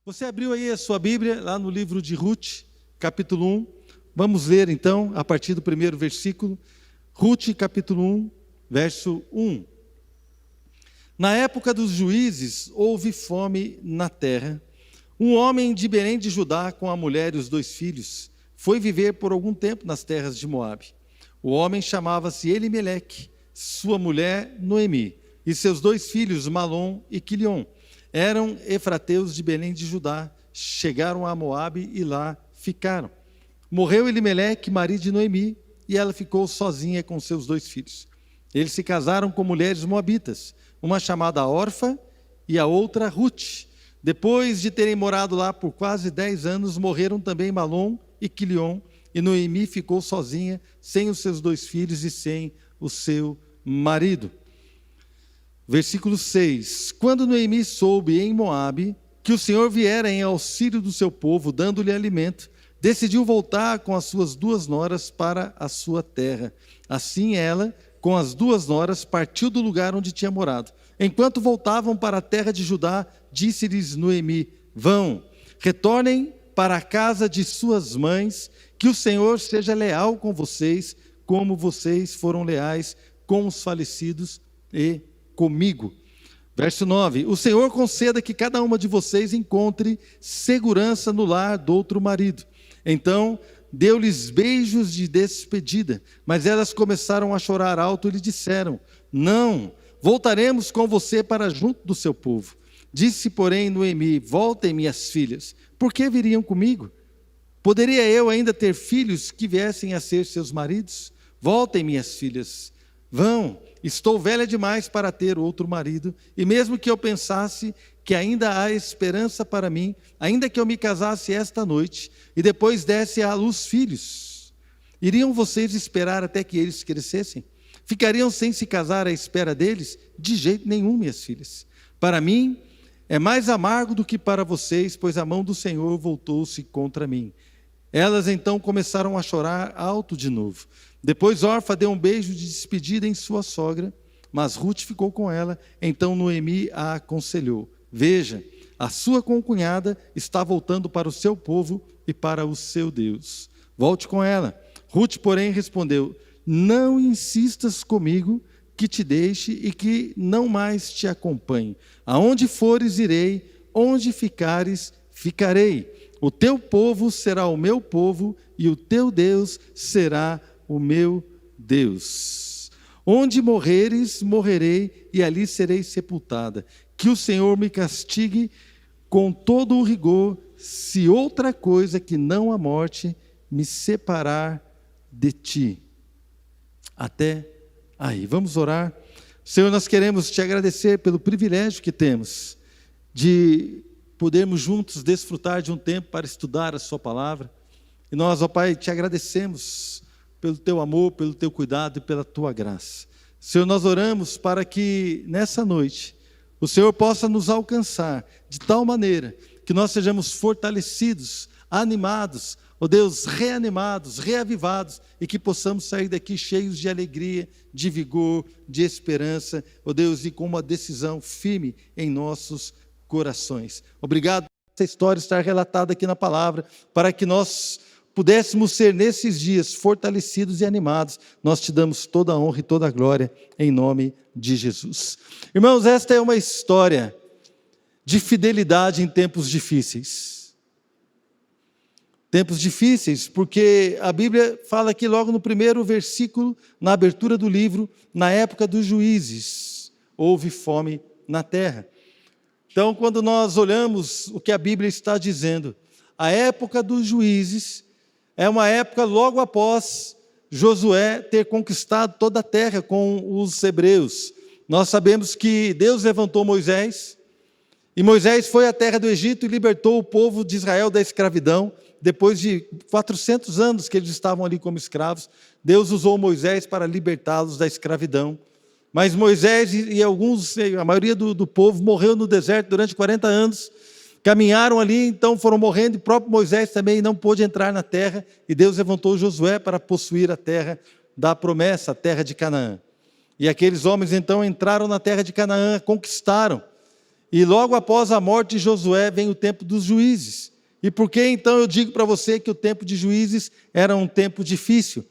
Você abriu aí a sua Bíblia, lá no livro de Ruth, capítulo 1. Vamos ler então, a partir do primeiro versículo. Ruth, capítulo 1, verso 1. Na época dos juízes, houve fome na terra. Um homem de Belém de Judá, com a mulher e os 2 filhos, foi viver por algum tempo nas terras de Moabe. O homem chamava-se Elimeleque, sua mulher Noemi, e seus 2 filhos, Malom e Quilion. Eram efrateus de Belém de Judá, chegaram a Moabe e lá ficaram. Morreu Elimeleque, marido de Noemi, e ela ficou sozinha com seus 2 filhos. Eles se casaram com mulheres moabitas, uma chamada Orfa e a outra Ruth. Depois de terem morado lá por quase 10 anos, morreram também Malom e Quilion, e Noemi ficou sozinha, sem os seus 2 filhos e sem o seu marido. Versículo 6. Quando Noemi soube em Moabe que o Senhor viera em auxílio do seu povo, dando-lhe alimento, decidiu voltar com as suas 2 noras para a sua terra. Assim ela, com as 2 noras, partiu do lugar onde tinha morado. Enquanto voltavam para a terra de Judá, disse-lhes Noemi: vão, retornem para a casa de suas mães, que o Senhor seja leal com vocês, como vocês foram leais com os falecidos e comigo. Verso 9. O Senhor conceda que cada uma de vocês encontre segurança no lar do outro marido. Então deu-lhes beijos de despedida, mas elas começaram a chorar alto e lhe disseram: não, voltaremos com você para junto do seu povo. Disse, porém, Noemi: voltem, minhas filhas, por que viriam comigo? Poderia eu ainda ter filhos que viessem a ser seus maridos? Voltem, minhas filhas, vão, estou velha demais para ter outro marido, e mesmo que eu pensasse que ainda há esperança para mim, ainda que eu me casasse esta noite, e depois desse à luz filhos, iriam vocês esperar até que eles crescessem? Ficariam sem se casar à espera deles? De jeito nenhum, minhas filhas. Para mim, é mais amargo do que para vocês, pois a mão do Senhor voltou-se contra mim. Elas então começaram a chorar alto de novo. Depois Orfa deu um beijo de despedida em sua sogra, mas Ruth ficou com ela. Então Noemi a aconselhou: veja, a sua concunhada está voltando para o seu povo e para o seu Deus. Volte com ela. Ruth, porém, respondeu: não insistas comigo que te deixe e que não mais te acompanhe. Aonde fores, irei, onde ficares, ficarei. O teu povo será o meu povo e o teu Deus será o meu Deus. Onde morreres, morrerei e ali serei sepultada. Que o Senhor me castigue com todo o rigor, se outra coisa que não a morte me separar de ti. Até aí, vamos orar. Senhor, nós queremos te agradecer pelo privilégio que temos de podermos juntos desfrutar de um tempo para estudar a sua palavra. E nós, ó Pai, te agradecemos pelo teu amor, pelo teu cuidado e pela tua graça. Senhor, nós oramos para que nessa noite o Senhor possa nos alcançar de tal maneira que nós sejamos fortalecidos, animados, ó Deus, reanimados, reavivados, e que possamos sair daqui cheios de alegria, de vigor, de esperança, ó Deus, e com uma decisão firme em nossos corações. Obrigado por essa história estar relatada aqui na palavra, para que nós pudéssemos ser nesses dias fortalecidos e animados. Nós te damos toda a honra e toda a glória em nome de Jesus. Irmãos, esta é uma história de fidelidade em tempos difíceis. Tempos difíceis, porque a Bíblia fala aqui logo no primeiro versículo, na abertura do livro: na época dos juízes, houve fome na terra. Então, quando nós olhamos o que a Bíblia está dizendo, a época dos juízes é uma época logo após Josué ter conquistado toda a terra com os hebreus. Nós sabemos que Deus levantou Moisés, e Moisés foi à terra do Egito e libertou o povo de Israel da escravidão. Depois de 400 anos que eles estavam ali como escravos, Deus usou Moisés para libertá-los da escravidão. Mas Moisés e a maioria do povo morreu no deserto durante 40 anos, caminharam ali, então foram morrendo, e o próprio Moisés também não pôde entrar na terra, e Deus levantou Josué para possuir a terra da promessa, a terra de Canaã. E aqueles homens então entraram na terra de Canaã, conquistaram, E logo após a morte de Josué vem o tempo dos juízes. E por que então eu digo para você que o tempo de juízes era um tempo difícil?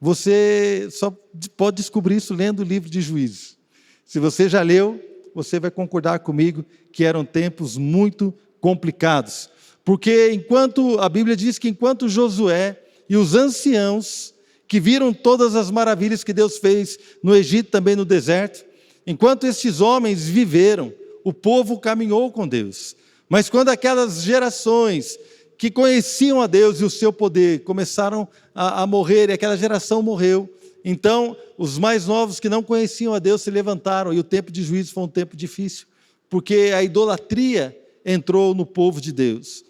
Você só pode descobrir isso lendo o livro de Juízes. Se você já leu, você vai concordar comigo que eram tempos muito complicados. Porque enquanto a Bíblia diz que enquanto Josué e os anciãos que viram todas as maravilhas que Deus fez no Egito, também no deserto, enquanto esses homens viveram, o povo caminhou com Deus. Mas quando aquelas gerações que conheciam a Deus e o seu poder começaram a morrer, e aquela geração morreu, então os mais novos que não conheciam a Deus se levantaram, e o tempo de juízo foi um tempo difícil, porque a idolatria entrou no povo de Deus.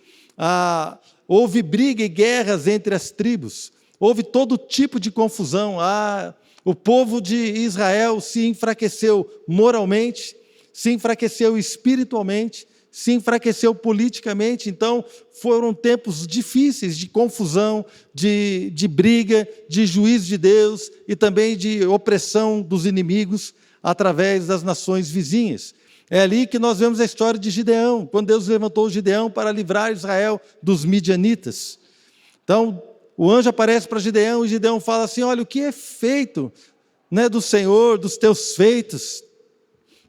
Houve briga e guerras entre as tribos, houve todo tipo de confusão. O povo de Israel se enfraqueceu moralmente, se enfraqueceu espiritualmente, se enfraqueceu politicamente. Então foram tempos difíceis de confusão, de briga, de juízo de Deus e também de opressão dos inimigos através das nações vizinhas. É ali que nós vemos a história de Gideão, quando Deus levantou Gideão para livrar Israel dos midianitas. Então o anjo aparece para Gideão e Gideão fala assim: olha, o que é feito, né, do Senhor, dos teus feitos?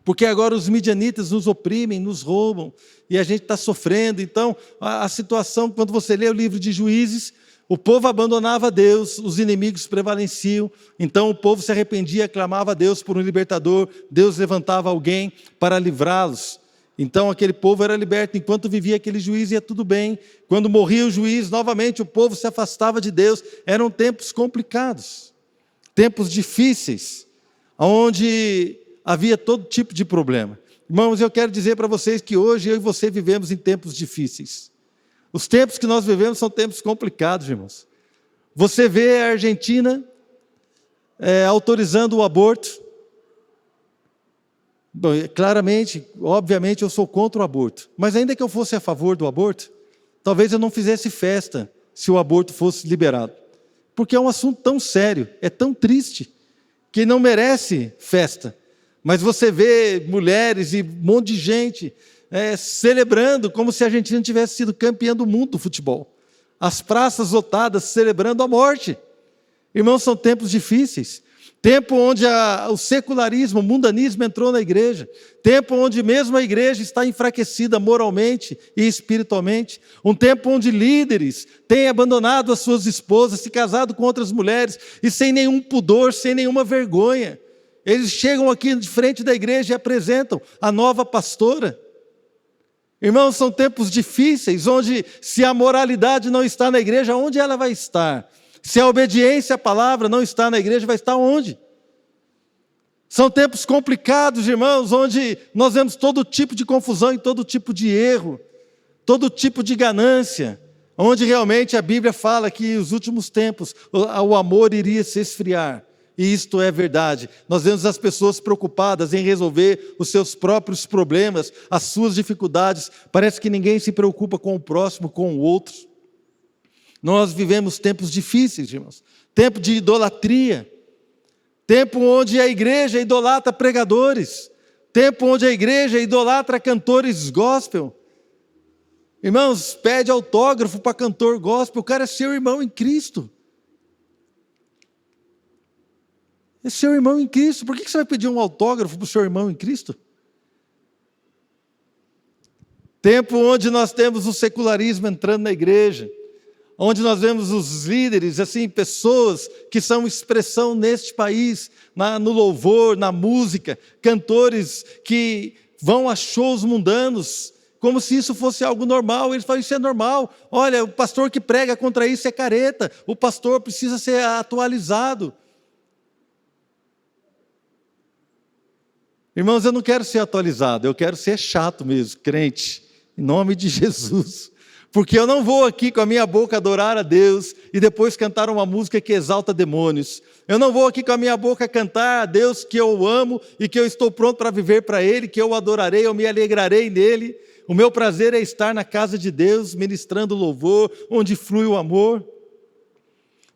Porque agora os midianitas nos oprimem, nos roubam, e a gente está sofrendo. Então, a situação, quando você lê o livro de Juízes, o povo abandonava Deus, os inimigos prevaleciam, então o povo se arrependia, clamava a Deus por um libertador, Deus levantava alguém para livrá-los. Então aquele povo era liberto, enquanto vivia aquele juiz ia tudo bem. Quando morria o juiz, novamente o povo se afastava de Deus. Eram tempos complicados, tempos difíceis, onde havia todo tipo de problema. Irmãos, eu quero dizer para vocês que hoje eu e você vivemos em tempos difíceis. Os tempos que nós vivemos são tempos complicados, irmãos. Você vê a Argentina autorizando o aborto. Bom, claramente, obviamente eu sou contra o aborto. Mas ainda que eu fosse a favor do aborto, talvez eu não fizesse festa se o aborto fosse liberado. Porque é um assunto tão sério, é tão triste, que não merece festa. Mas você vê mulheres e um monte de gente celebrando como se a Argentina tivesse sido campeã do mundo do futebol. As praças lotadas celebrando a morte. Irmãos, são tempos difíceis. Tempo onde o secularismo, o mundanismo entrou na igreja. Tempo onde mesmo a igreja está enfraquecida moralmente e espiritualmente. Um tempo onde líderes têm abandonado as suas esposas, se casado com outras mulheres e sem nenhum pudor, sem nenhuma vergonha. Eles chegam aqui de frente da igreja e apresentam a nova pastora. Irmãos, são tempos difíceis, onde se a moralidade não está na igreja, onde ela vai estar? Se a obediência à palavra não está na igreja, vai estar onde? São tempos complicados, irmãos, onde nós vemos todo tipo de confusão e todo tipo de erro, todo tipo de ganância, onde realmente a Bíblia fala que nos últimos tempos o amor iria se esfriar. E isto é verdade. Nós vemos as pessoas preocupadas em resolver os seus próprios problemas, as suas dificuldades. Parece que ninguém se preocupa com o próximo, com o outro. Nós vivemos tempos difíceis, irmãos. Tempo de idolatria. Tempo onde a igreja idolatra pregadores. Tempo onde a igreja idolatra cantores gospel. Irmãos, pede autógrafo para cantor gospel. O cara é seu irmão em Cristo. É seu irmão em Cristo. Por que você vai pedir um autógrafo para o seu irmão em Cristo? Tempo onde nós temos o secularismo entrando na igreja, onde nós vemos os líderes, assim, pessoas que são expressão neste país, no louvor, na música, cantores que vão a shows mundanos, como se isso fosse algo normal. Eles falam, isso é normal. Olha, o pastor que prega contra isso é careta, o pastor precisa ser atualizado. Irmãos, eu não quero ser atualizado, eu quero ser chato mesmo, crente, em nome de Jesus. Porque eu não vou aqui com a minha boca adorar a Deus e depois cantar uma música que exalta demônios. Eu não vou aqui com a minha boca cantar a Deus que eu amo e que eu estou pronto para viver para Ele, que eu adorarei, eu me alegrarei nele. O meu prazer é estar na casa de Deus, ministrando louvor, onde flui o amor.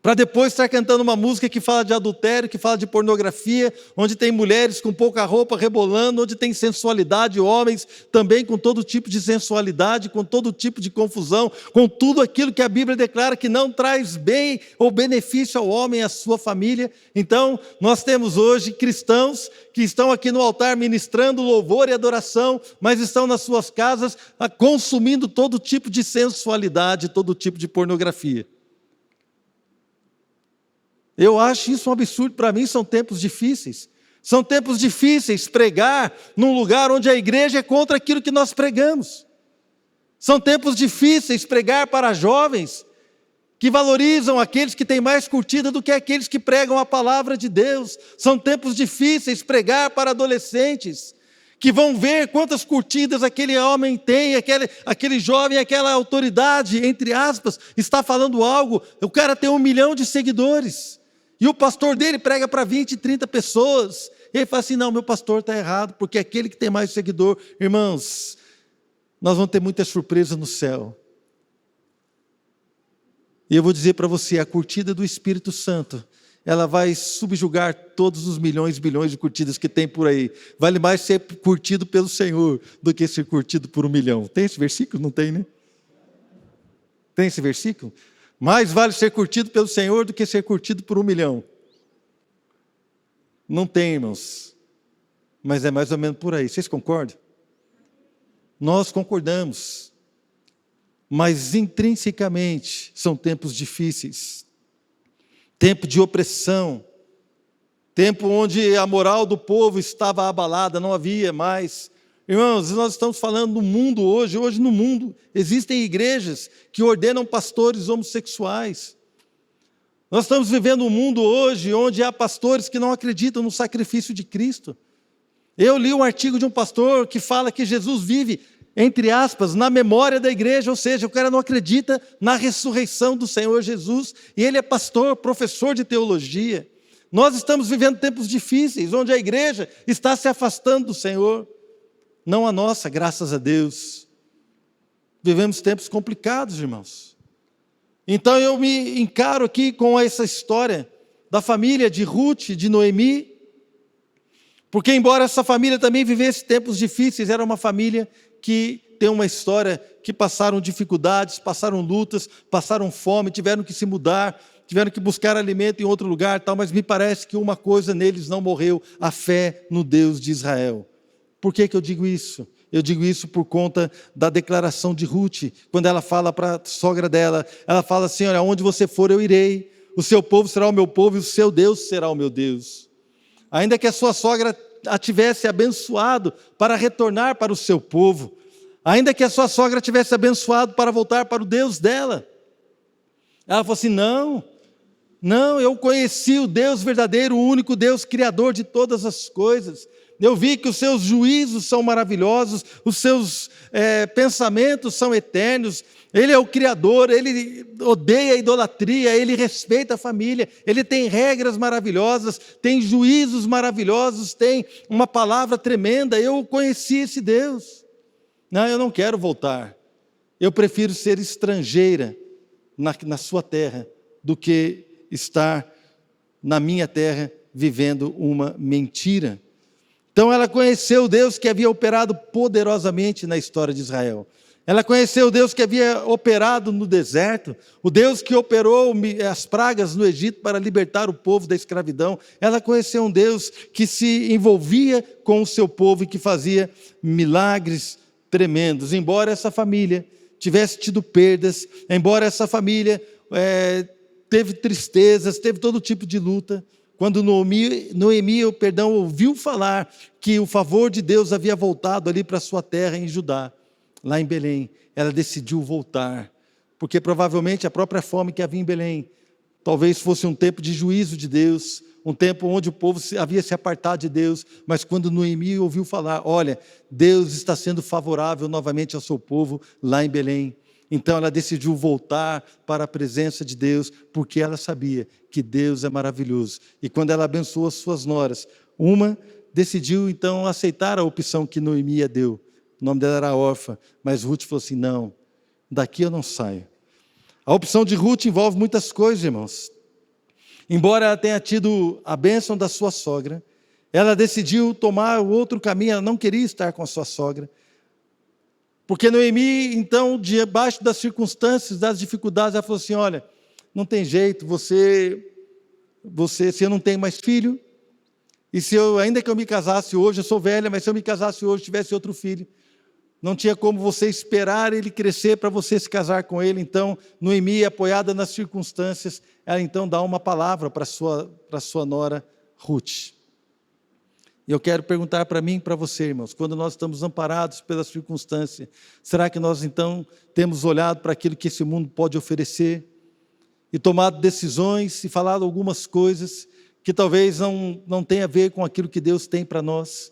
para depois estar cantando uma música que fala de adultério, que fala de pornografia, onde tem mulheres com pouca roupa rebolando, onde tem sensualidade, homens também com todo tipo de sensualidade, com todo tipo de confusão, com tudo aquilo que a Bíblia declara que não traz bem ou benefício ao homem e à sua família. Então, nós temos hoje cristãos que estão aqui no altar ministrando louvor e adoração, mas estão nas suas casas consumindo todo tipo de sensualidade, todo tipo de pornografia. Eu acho isso um absurdo. Para mim são tempos difíceis. São tempos difíceis pregar num lugar onde a igreja é contra aquilo que nós pregamos. São tempos difíceis pregar para jovens que valorizam aqueles que têm mais curtida do que aqueles que pregam a palavra de Deus. São tempos difíceis pregar para adolescentes que vão ver quantas curtidas aquele homem tem, aquele jovem, aquela autoridade, entre aspas, está falando algo. O cara tem 1 milhão de seguidores. E o pastor dele prega para 20, 30 pessoas. E ele fala assim, não, meu pastor está errado, porque aquele que tem mais seguidor, irmãos, nós vamos ter muita surpresa no céu. E eu vou dizer para você, a curtida do Espírito Santo, ela vai subjugar todos os milhões e bilhões de curtidas que tem por aí. Vale mais ser curtido pelo Senhor do que ser curtido por 1 milhão. Tem esse versículo? Não tem, né? Tem esse versículo? Mais vale ser curtido pelo Senhor do que ser curtido por 1 milhão. Não tem, irmãos. Mas é mais ou menos por aí. Vocês concordam? Nós concordamos. Mas intrinsecamente são tempos difíceis. Tempo de opressão. Tempo onde a moral do povo estava abalada, não havia mais. Irmãos, nós estamos falando no mundo hoje no mundo existem igrejas que ordenam pastores homossexuais. Nós estamos vivendo um mundo hoje onde há pastores que não acreditam no sacrifício de Cristo. Eu li um artigo de um pastor que fala que Jesus vive, entre aspas, na memória da igreja, ou seja, o cara não acredita na ressurreição do Senhor Jesus, e ele é pastor, professor de teologia. Nós estamos vivendo tempos difíceis, onde a igreja está se afastando do Senhor. Não a nossa, graças a Deus. Vivemos tempos complicados, irmãos. Então eu me encaro aqui com essa história da família de Ruth, de Noemi, porque embora essa família também vivesse tempos difíceis, era uma família que tem uma história que passaram dificuldades, passaram lutas, passaram fome, tiveram que se mudar, tiveram que buscar alimento em outro lugar, tal, mas me parece que uma coisa neles não morreu, a fé no Deus de Israel. Por que eu digo isso? Eu digo isso por conta da declaração de Ruth, quando ela fala para a sogra dela, ela fala assim, olha, onde você for eu irei, o seu povo será o meu povo e o seu Deus será o meu Deus. Ainda que a sua sogra a tivesse abençoado para retornar para o seu povo, ainda que a sua sogra tivesse abençoado para voltar para o Deus dela, ela falou assim, não, eu conheci o Deus verdadeiro, o único Deus criador de todas as coisas. Eu vi que os seus juízos são maravilhosos, os seus pensamentos são eternos. Ele é o Criador, Ele odeia a idolatria, Ele respeita a família, Ele tem regras maravilhosas, tem juízos maravilhosos, tem uma palavra tremenda. Eu conheci esse Deus. Não, eu não quero voltar. Eu prefiro ser estrangeira na sua terra do que estar na minha terra vivendo uma mentira. Então ela conheceu o Deus que havia operado poderosamente na história de Israel. Ela conheceu o Deus que havia operado no deserto, o Deus que operou as pragas no Egito para libertar o povo da escravidão. Ela conheceu um Deus que se envolvia com o seu povo e que fazia milagres tremendos. Embora essa família tivesse tido perdas, embora essa família teve tristezas, teve todo tipo de luta, quando Noemi, ouviu falar que o favor de Deus havia voltado ali para a sua terra em Judá, lá em Belém, ela decidiu voltar, porque provavelmente a própria fome que havia em Belém, talvez fosse um tempo de juízo de Deus, um tempo onde o povo havia se apartado de Deus, mas quando Noemi ouviu falar, olha, Deus está sendo favorável novamente ao seu povo lá em Belém, então ela decidiu voltar para a presença de Deus, porque ela sabia que Deus é maravilhoso. E quando ela abençoou as suas noras, uma decidiu então aceitar a opção que Noemi deu. O nome dela era Orfa, mas Ruth falou assim, não, daqui eu não saio. A opção de Ruth envolve muitas coisas, irmãos. Embora ela tenha tido a bênção da sua sogra, ela decidiu tomar o outro caminho, ela não queria estar com a sua sogra. Porque Noemi, então, debaixo das circunstâncias, das dificuldades, ela falou assim, olha, não tem jeito, se eu não tenho mais filho, e ainda que eu me casasse hoje, eu sou velha, mas se eu me casasse hoje, tivesse outro filho, não tinha como você esperar ele crescer para você se casar com ele. Então, Noemi, apoiada nas circunstâncias, ela então dá uma palavra para sua nora Ruth. E eu quero perguntar para mim e para você, irmãos, quando nós estamos amparados pela circunstância, será que nós então temos olhado para aquilo que esse mundo pode oferecer e tomado decisões e falado algumas coisas que talvez não tenha a ver com aquilo que Deus tem para nós?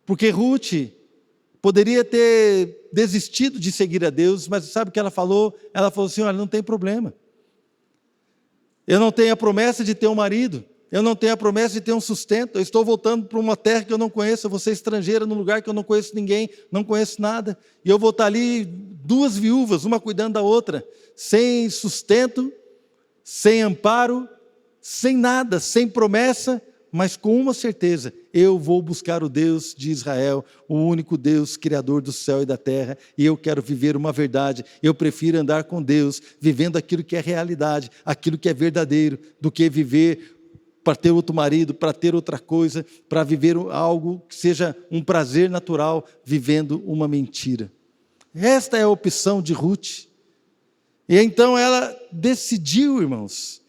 Porque Ruth poderia ter desistido de seguir a Deus, mas sabe o que ela falou? Ela falou assim, olha, não tem problema. Eu não tenho a promessa de ter um marido, eu não tenho a promessa de ter um sustento, eu estou voltando para uma terra que eu não conheço, eu vou ser estrangeira num lugar que eu não conheço ninguém, não conheço nada, e eu vou estar ali, 2 viúvas, uma cuidando da outra, sem sustento, sem amparo, sem nada, sem promessa, mas com uma certeza, eu vou buscar o Deus de Israel, o único Deus, Criador do céu e da terra, e eu quero viver uma verdade, eu prefiro andar com Deus, vivendo aquilo que é realidade, aquilo que é verdadeiro, do que viver para ter outro marido, para ter outra coisa, para viver algo que seja um prazer natural, vivendo uma mentira. Esta é a opção de Ruth. E então ela decidiu, irmãos,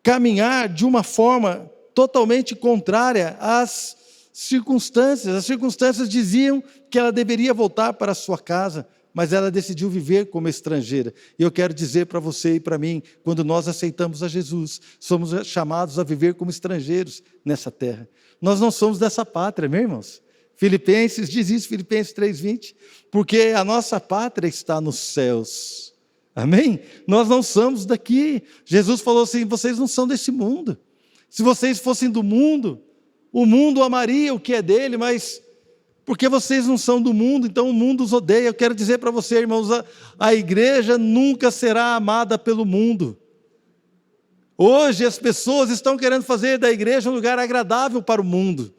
caminhar de uma forma totalmente contrária às circunstâncias. As circunstâncias diziam que ela deveria voltar para a sua casa, mas ela decidiu viver como estrangeira. E eu quero dizer para você e para mim, quando nós aceitamos a Jesus, somos chamados a viver como estrangeiros nessa terra. Nós não somos dessa pátria, meus irmãos. Filipenses diz isso, Filipenses 3:20, porque a nossa pátria está nos céus. Amém? Nós não somos daqui. Jesus falou assim, vocês não são desse mundo. Se vocês fossem do mundo, o mundo amaria o que é dele, mas porque vocês não são do mundo, então o mundo os odeia. Eu quero dizer para você, irmãos, a igreja nunca será amada pelo mundo. Hoje as pessoas estão querendo fazer da igreja um lugar agradável para o mundo.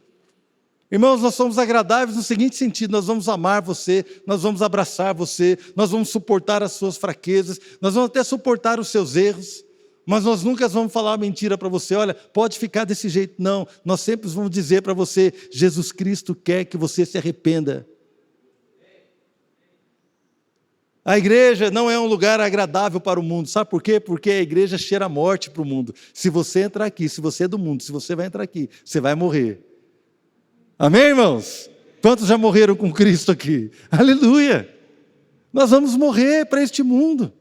Irmãos, nós somos agradáveis no seguinte sentido, nós vamos amar você, nós vamos abraçar você, nós vamos suportar as suas fraquezas, nós vamos até suportar os seus erros, mas nós nunca vamos falar uma mentira para você, olha, pode ficar desse jeito, não, nós sempre vamos dizer para você, Jesus Cristo quer que você se arrependa. A igreja não é um lugar agradável para o mundo, sabe por quê? Porque a igreja cheira a morte para o mundo. Se você entrar aqui, se você é do mundo, se você vai entrar aqui, você vai morrer. Amém, irmãos? Quantos já morreram com Cristo aqui? Aleluia! Nós vamos morrer para este mundo.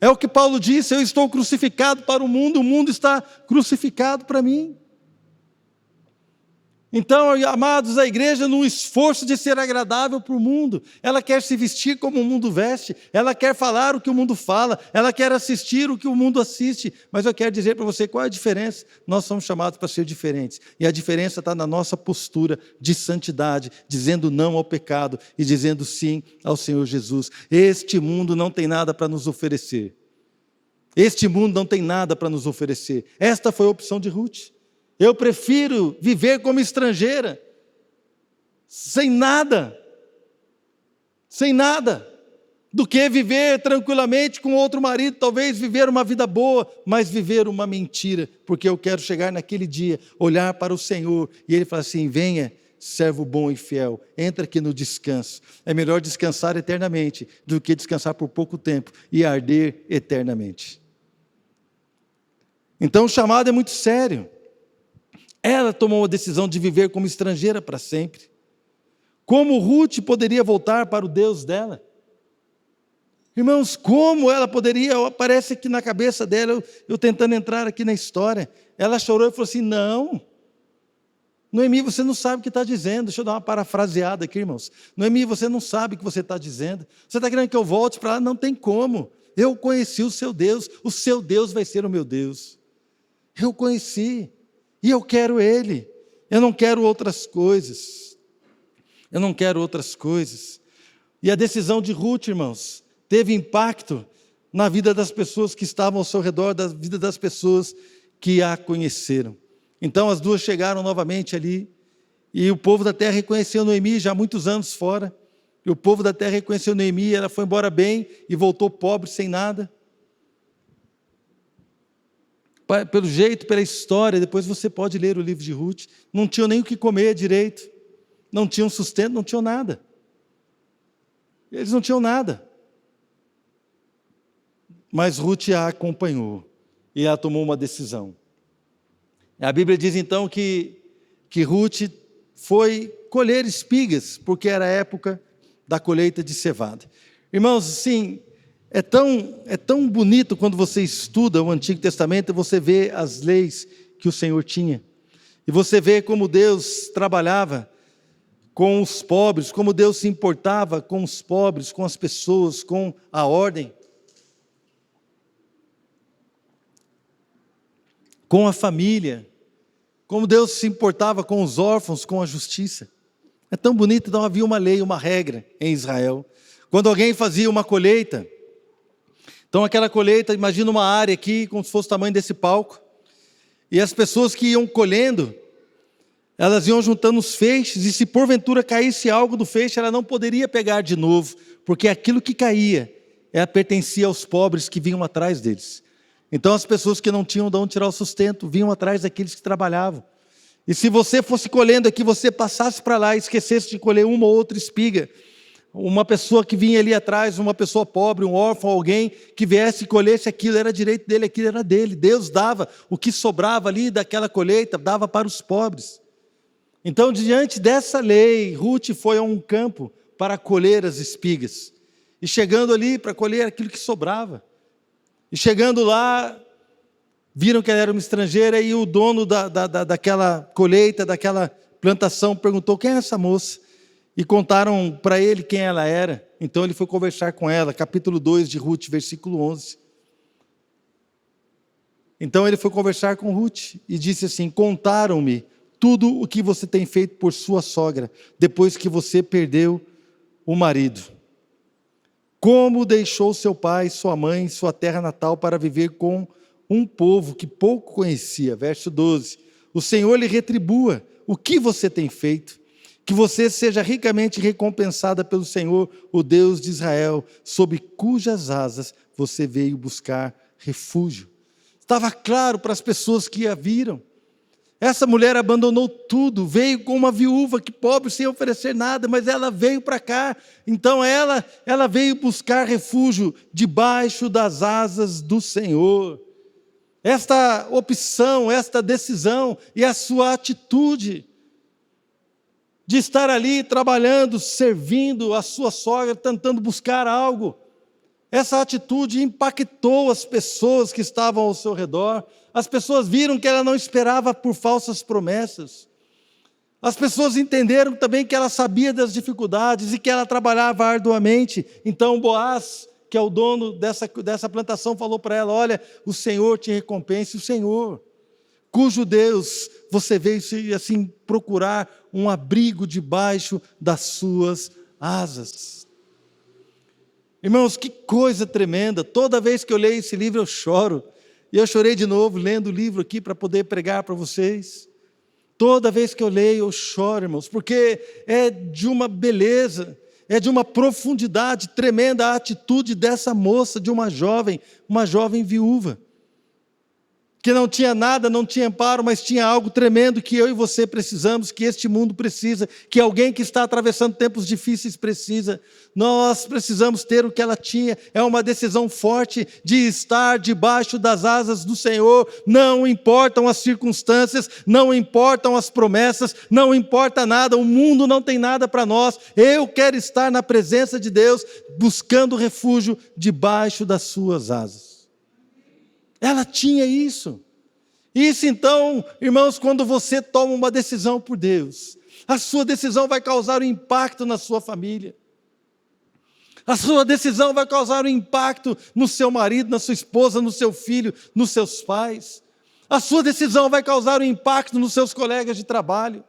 É o que Paulo disse, eu estou crucificado para o mundo está crucificado para mim. Então, amados, a igreja, no esforço de ser agradável para o mundo, ela quer se vestir como o mundo veste, ela quer falar o que o mundo fala, ela quer assistir o que o mundo assiste, mas eu quero dizer para você qual é a diferença. Nós somos chamados para ser diferentes, e a diferença está na nossa postura de santidade, dizendo não ao pecado e dizendo sim ao Senhor Jesus. Este mundo não tem nada para nos oferecer. Este mundo não tem nada para nos oferecer. Esta foi a opção de Ruth. Eu prefiro viver como estrangeira, sem nada, do que viver tranquilamente com outro marido, talvez viver uma vida boa, mas viver uma mentira, porque eu quero chegar naquele dia, olhar para o Senhor, e Ele fala assim, venha, servo bom e fiel, entra aqui no descanso. É melhor descansar eternamente, do que descansar por pouco tempo, e arder eternamente. Então o chamado é muito sério. Ela tomou a decisão de viver como estrangeira para sempre. Como Ruth poderia voltar para o Deus dela? Irmãos, como ela poderia, parece que na cabeça dela, eu tentando entrar aqui na história, ela chorou e falou assim, não, Noemi, você não sabe o que está dizendo. Deixa eu dar uma parafraseada aqui, irmãos. Noemi, você não sabe o que você está dizendo. Você está querendo que eu volte para lá? Não tem como. Eu conheci o seu Deus vai ser o meu Deus. Eu conheci. E eu quero Ele, eu não quero outras coisas. E a decisão de Ruth, irmãos, teve impacto na vida das pessoas que estavam ao seu redor, da vida das pessoas que a conheceram. Então as duas chegaram novamente ali, e o povo da terra reconheceu Noemi já há muitos anos fora, e o povo da terra reconheceu Noemi, ela foi embora bem e voltou pobre, sem nada. Pelo jeito, pela história, depois você pode ler o livro de Ruth, não tinham nem o que comer direito, não tinham sustento, não tinham nada. Eles não tinham nada. Mas Ruth a acompanhou e ela tomou uma decisão. A Bíblia diz então que Ruth foi colher espigas, porque era a época da colheita de cevada. Irmãos, assim, é tão bonito quando você estuda o Antigo Testamento e você vê as leis que o Senhor tinha. E você vê como Deus trabalhava com os pobres, como Deus se importava com os pobres, com as pessoas, com a ordem, com a família, como Deus se importava com os órfãos, com a justiça. É tão bonito, então havia uma lei, uma regra em Israel. Quando alguém fazia uma colheita, então aquela colheita, imagina uma área aqui, como se fosse o tamanho desse palco, e as pessoas que iam colhendo, elas iam juntando os feixes, e se porventura caísse algo do feixe, ela não poderia pegar de novo, porque aquilo que caía, pertencia aos pobres que vinham atrás deles. Então as pessoas que não tinham de onde tirar o sustento, vinham atrás daqueles que trabalhavam. E se você fosse colhendo aqui, você passasse para lá e esquecesse de colher uma ou outra espiga, uma pessoa que vinha ali atrás, uma pessoa pobre, um órfão, alguém que viesse e colhesse aquilo, era direito dele, aquilo era dele. Deus dava o que sobrava ali daquela colheita, dava para os pobres. Então, diante dessa lei, Ruth foi a um campo para colher as espigas. E chegando ali para colher aquilo que sobrava. E chegando lá, viram que ela era uma estrangeira e o dono daquela colheita, daquela plantação, perguntou: quem é essa moça? E contaram para ele quem ela era. Então ele foi conversar com ela, capítulo 2 de Ruth, versículo 11. Então ele foi conversar com Ruth e disse assim: contaram-me tudo o que você tem feito por sua sogra, depois que você perdeu o marido. Como deixou seu pai, sua mãe, sua terra natal para viver com um povo que pouco conhecia. Verso 12. O Senhor lhe retribua o que você tem feito, que você seja ricamente recompensada pelo Senhor, o Deus de Israel, sob cujas asas você veio buscar refúgio. Estava claro para as pessoas que a viram. Essa mulher abandonou tudo, veio com uma viúva que pobre, sem oferecer nada, mas ela veio para cá. Então ela veio buscar refúgio debaixo das asas do Senhor. Esta opção, esta decisão e a sua atitude de estar ali trabalhando, servindo a sua sogra, tentando buscar algo, essa atitude impactou as pessoas que estavam ao seu redor. As pessoas viram que ela não esperava por falsas promessas. As pessoas entenderam também que ela sabia das dificuldades e que ela trabalhava arduamente. Então Boaz, que é o dono dessa plantação, falou para ela: olha, o Senhor te recompense, o Senhor, cujo Deus você veio assim procurar um abrigo debaixo das suas asas. Irmãos, que coisa tremenda. Toda vez que eu leio esse livro eu choro. E eu chorei de novo lendo o livro aqui para poder pregar para vocês. Toda vez que eu leio eu choro, irmãos, porque é de uma beleza, é de uma profundidade tremenda a atitude dessa moça, de uma jovem viúva, que não tinha nada, não tinha amparo, mas tinha algo tremendo que eu e você precisamos, que este mundo precisa, que alguém que está atravessando tempos difíceis precisa. Nós precisamos ter o que ela tinha. É uma decisão forte de estar debaixo das asas do Senhor. Não importam as circunstâncias, não importam as promessas, não importa nada, o mundo não tem nada para nós. Eu quero estar na presença de Deus, buscando refúgio debaixo das suas asas. Ela tinha isso. Isso então, irmãos, quando você toma uma decisão por Deus, a sua decisão vai causar um impacto na sua família. A sua decisão vai causar um impacto no seu marido, na sua esposa, no seu filho, nos seus pais. A sua decisão vai causar um impacto nos seus colegas de trabalho.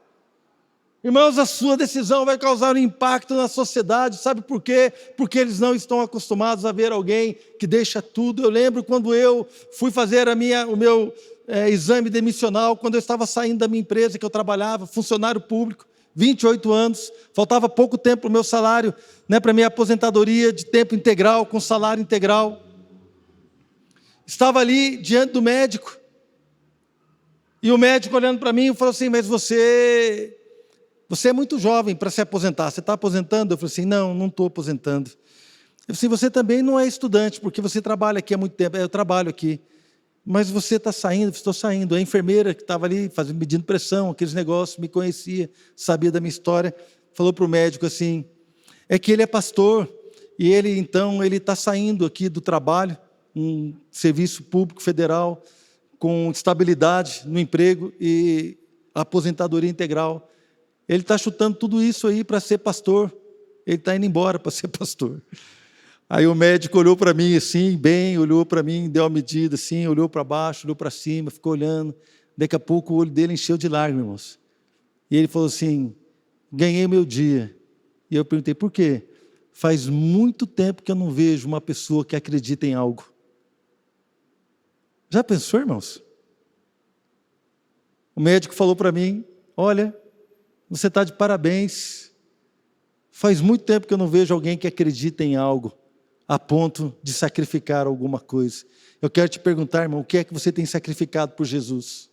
Irmãos, a sua decisão vai causar um impacto na sociedade, sabe por quê? Porque eles não estão acostumados a ver alguém que deixa tudo. Eu lembro quando eu fui fazer o meu exame demissional, quando eu estava saindo da minha empresa que eu trabalhava, funcionário público, 28 anos, faltava pouco tempo para o meu salário, para a minha aposentadoria de tempo integral, com salário integral. Estava ali diante do médico, e o médico olhando para mim falou assim: mas você é muito jovem para se aposentar, você está aposentando? Eu falei assim: não estou aposentando. Eu falei assim: você também não é estudante, porque você trabalha aqui há muito tempo. Eu trabalho aqui. Mas você está saindo? Estou saindo. A enfermeira que estava ali medindo pressão, aqueles negócios, me conhecia, sabia da minha história, falou para o médico assim: é que ele é pastor, e ele está saindo aqui do trabalho, um serviço público federal, com estabilidade no emprego e aposentadoria integral. Ele está chutando tudo isso aí para ser pastor. Ele está indo embora para ser pastor. Aí o médico olhou para mim assim, olhou para mim, deu uma medida assim, olhou para baixo, olhou para cima, ficou olhando. Daqui a pouco o olho dele encheu de lágrimas, irmãos. E ele falou assim: ganhei meu dia. E eu perguntei: por quê? Faz muito tempo que eu não vejo uma pessoa que acredita em algo. Já pensou, irmãos? O médico falou para mim: olha, você está de parabéns. Faz muito tempo que eu não vejo alguém que acredita em algo, a ponto de sacrificar alguma coisa. Eu quero te perguntar, irmão, o que é que você tem sacrificado por Jesus?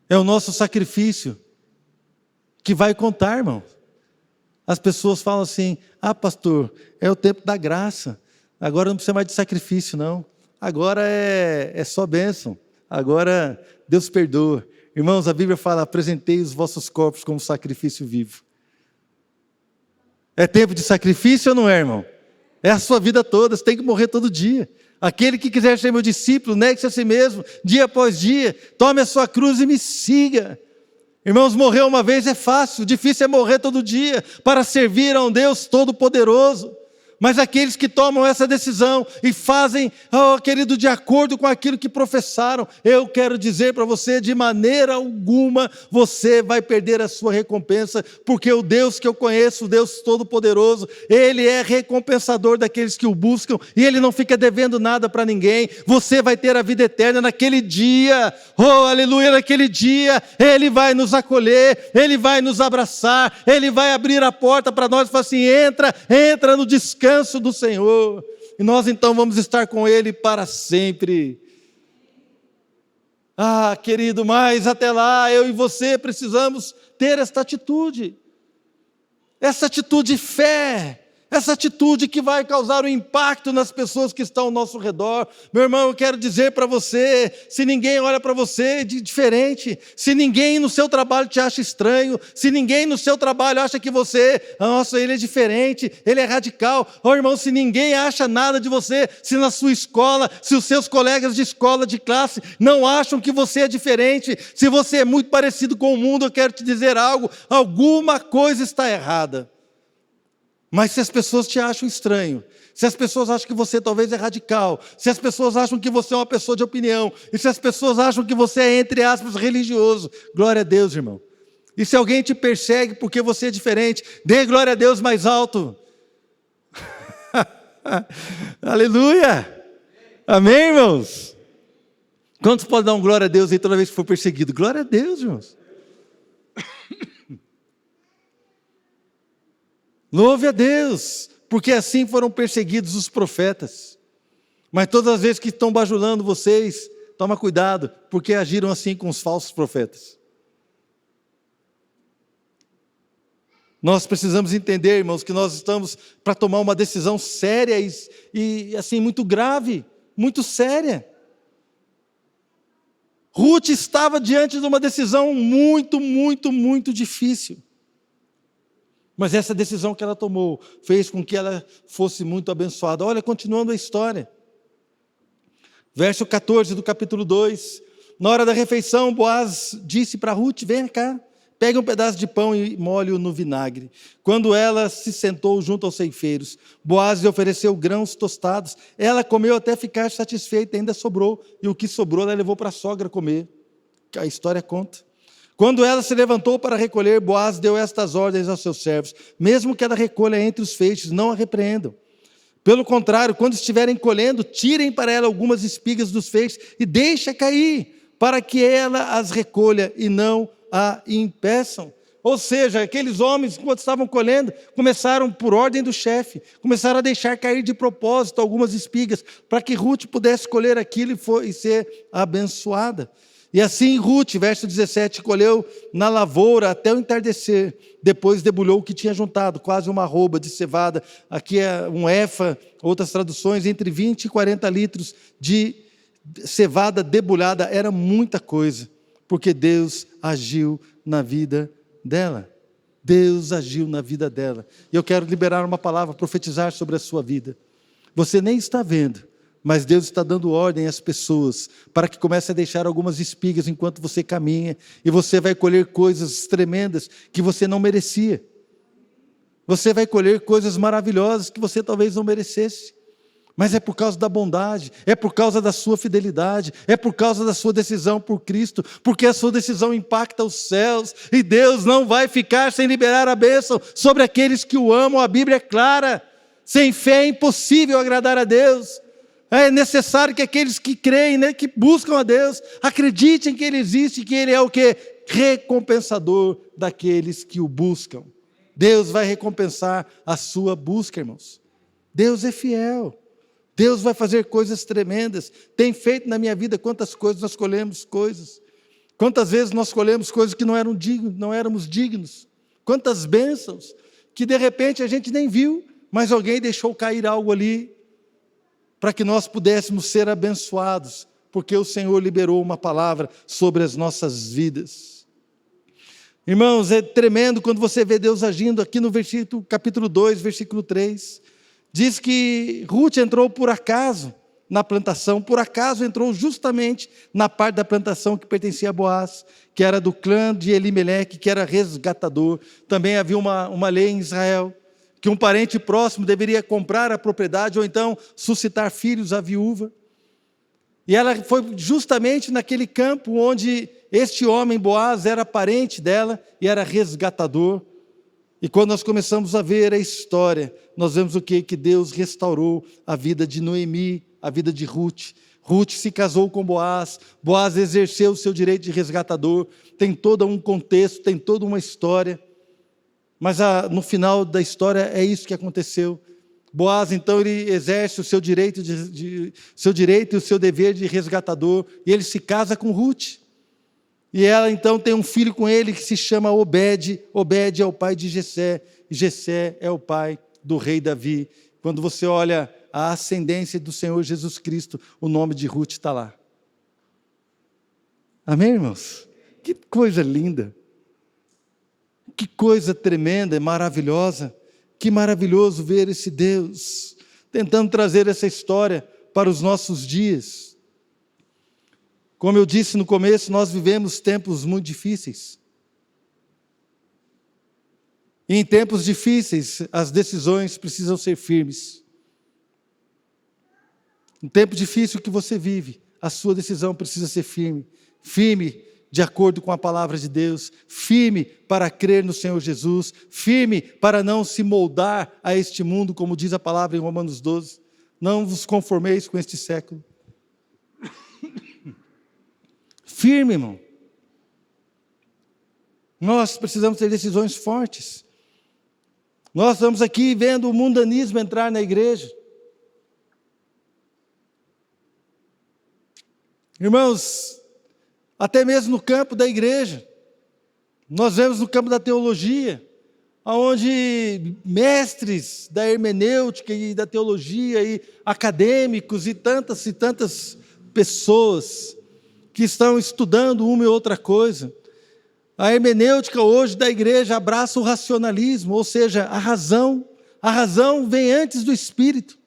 É o nosso sacrifício que vai contar, irmão. As pessoas falam assim: ah, pastor, é o tempo da graça, agora não precisa mais de sacrifício, não. Agora é só bênção, agora Deus perdoa. Irmãos, a Bíblia fala: apresentei os vossos corpos como sacrifício vivo. É tempo de sacrifício ou não é, irmão? É a sua vida toda, você tem que morrer todo dia. Aquele que quiser ser meu discípulo, negue-se a si mesmo, dia após dia, tome a sua cruz e me siga. Irmãos, morrer uma vez é fácil, difícil é morrer todo dia, para servir a um Deus todo-poderoso. Mas aqueles que tomam essa decisão e fazem, querido, de acordo com aquilo que professaram, eu quero dizer para você: de maneira alguma você vai perder a sua recompensa, porque o Deus que eu conheço, o Deus Todo-Poderoso, Ele é recompensador daqueles que o buscam, e Ele não fica devendo nada para ninguém. Você vai ter a vida eterna naquele dia, aleluia, naquele dia, Ele vai nos acolher, Ele vai nos abraçar, Ele vai abrir a porta para nós e falar assim: entra no descanso do Senhor, e nós então vamos estar com Ele para sempre. Ah, querido, mas até lá eu e você precisamos ter essa atitude de fé, essa atitude que vai causar um impacto nas pessoas que estão ao nosso redor. Meu irmão, eu quero dizer para você: se ninguém olha para você de diferente, se ninguém no seu trabalho te acha estranho, se ninguém no seu trabalho acha que você, nossa, ele é diferente, ele é radical, irmão, se ninguém acha nada de você, se na sua escola, se os seus colegas de escola, de classe, não acham que você é diferente, se você é muito parecido com o mundo, eu quero te dizer algo: alguma coisa está errada. Mas se as pessoas te acham estranho, se as pessoas acham que você talvez é radical, se as pessoas acham que você é uma pessoa de opinião, e se as pessoas acham que você é, entre aspas, religioso, glória a Deus, irmão. E se alguém te persegue porque você é diferente, dê glória a Deus mais alto. Aleluia! Amém, irmãos? Quantos podem dar um glória a Deus aí toda vez que for perseguido? Glória a Deus, irmãos. Louve a Deus, porque assim foram perseguidos os profetas. Mas todas as vezes que estão bajulando vocês, toma cuidado, porque agiram assim com os falsos profetas. Nós precisamos entender, irmãos, que nós estamos para tomar uma decisão séria e assim, muito grave, muito séria. Ruth estava diante de uma decisão muito, muito, muito difícil. Mas essa decisão que ela tomou fez com que ela fosse muito abençoada. Olha, continuando a história. Verso 14 do capítulo 2. Na hora da refeição, Boaz disse para Ruth: vem cá, pegue um pedaço de pão e molhe-o no vinagre. Quando ela se sentou junto aos ceifeiros, Boaz lhe ofereceu grãos tostados. Ela comeu até ficar satisfeita, ainda sobrou. E o que sobrou ela levou para a sogra comer. A história conta. Quando ela se levantou para recolher, Boaz deu estas ordens aos seus servos: mesmo que ela recolha entre os feixes, não a repreendam. Pelo contrário, quando estiverem colhendo, tirem para ela algumas espigas dos feixes e deixem cair, para que ela as recolha e não a impeçam. Ou seja, aqueles homens, quando estavam colhendo, começaram por ordem do chefe, começaram a deixar cair de propósito algumas espigas, para que Ruth pudesse colher aquilo e ser abençoada. E assim Ruth, verso 17, colheu na lavoura até o entardecer, depois debulhou o que tinha juntado, quase uma arroba de cevada, aqui é um efa, outras traduções, entre 20 e 40 litros de cevada debulhada, era muita coisa, porque Deus agiu na vida dela. Deus agiu na vida dela. E eu quero liberar uma palavra, profetizar sobre a sua vida. Você nem está vendo, mas Deus está dando ordem às pessoas para que comece a deixar algumas espigas enquanto você caminha, e você vai colher coisas tremendas que você não merecia. Você vai colher coisas maravilhosas que você talvez não merecesse. Mas é por causa da bondade, é por causa da sua fidelidade, é por causa da sua decisão por Cristo, porque a sua decisão impacta os céus, e Deus não vai ficar sem liberar a bênção sobre aqueles que o amam. A Bíblia é clara: sem fé é impossível agradar a Deus. É necessário que aqueles que creem, né, que buscam a Deus, acreditem que Ele existe e que Ele é o quê? Recompensador daqueles que o buscam. Deus vai recompensar a sua busca, irmãos. Deus é fiel. Deus vai fazer coisas tremendas. Tem feito na minha vida quantas coisas nós colhemos coisas. Quantas vezes nós colhemos coisas que não éramos dignos. Quantas bênçãos que de repente a gente nem viu, mas alguém deixou cair algo ali para que nós pudéssemos ser abençoados, porque o Senhor liberou uma palavra sobre as nossas vidas. Irmãos, é tremendo quando você vê Deus agindo aqui no capítulo 2, versículo 3. Diz que Ruth entrou por acaso na plantação, por acaso entrou justamente na parte da plantação que pertencia a Boaz, que era do clã de Elimeleque, que era resgatador. Também havia uma lei em Israel, que um parente próximo deveria comprar a propriedade, ou então suscitar filhos à viúva. E ela foi justamente naquele campo onde este homem, Boaz, era parente dela e era resgatador. E quando nós começamos a ver a história, nós vemos o quê? Que Deus restaurou a vida de Noemi, a vida de Ruth. Ruth se casou com Boaz, Boaz exerceu o seu direito de resgatador. Tem todo um contexto, tem toda uma história. Mas no final da história é isso que aconteceu. Boaz, então, ele exerce o seu direito, seu direito e o seu dever de resgatador, e ele se casa com Ruth. E ela então tem um filho com ele que se chama Obed. Obed é o pai de Jessé, e Jessé é o pai do rei Davi. Quando você olha a ascendência do Senhor Jesus Cristo, o nome de Ruth está lá. Amém, irmãos? Que coisa linda! Que coisa tremenda e maravilhosa! Que maravilhoso ver esse Deus tentando trazer essa história para os nossos dias. Como eu disse no começo, nós vivemos tempos muito difíceis. E em tempos difíceis, as decisões precisam ser firmes. Um tempo difícil que você vive, a sua decisão precisa ser firme. Firme de acordo com a palavra de Deus. Firme para crer no Senhor Jesus. Firme para não se moldar a este mundo, como diz a palavra em Romanos 12. Não vos conformeis com este século. Firme, irmão. Nós precisamos ter decisões fortes. Nós estamos aqui vendo o mundanismo entrar na igreja. Irmãos, até mesmo no campo da igreja, nós vemos no campo da teologia, onde mestres da hermenêutica e da teologia, e acadêmicos e tantas pessoas que estão estudando uma e outra coisa. A hermenêutica hoje da igreja abraça o racionalismo, ou seja, a razão vem antes do espírito.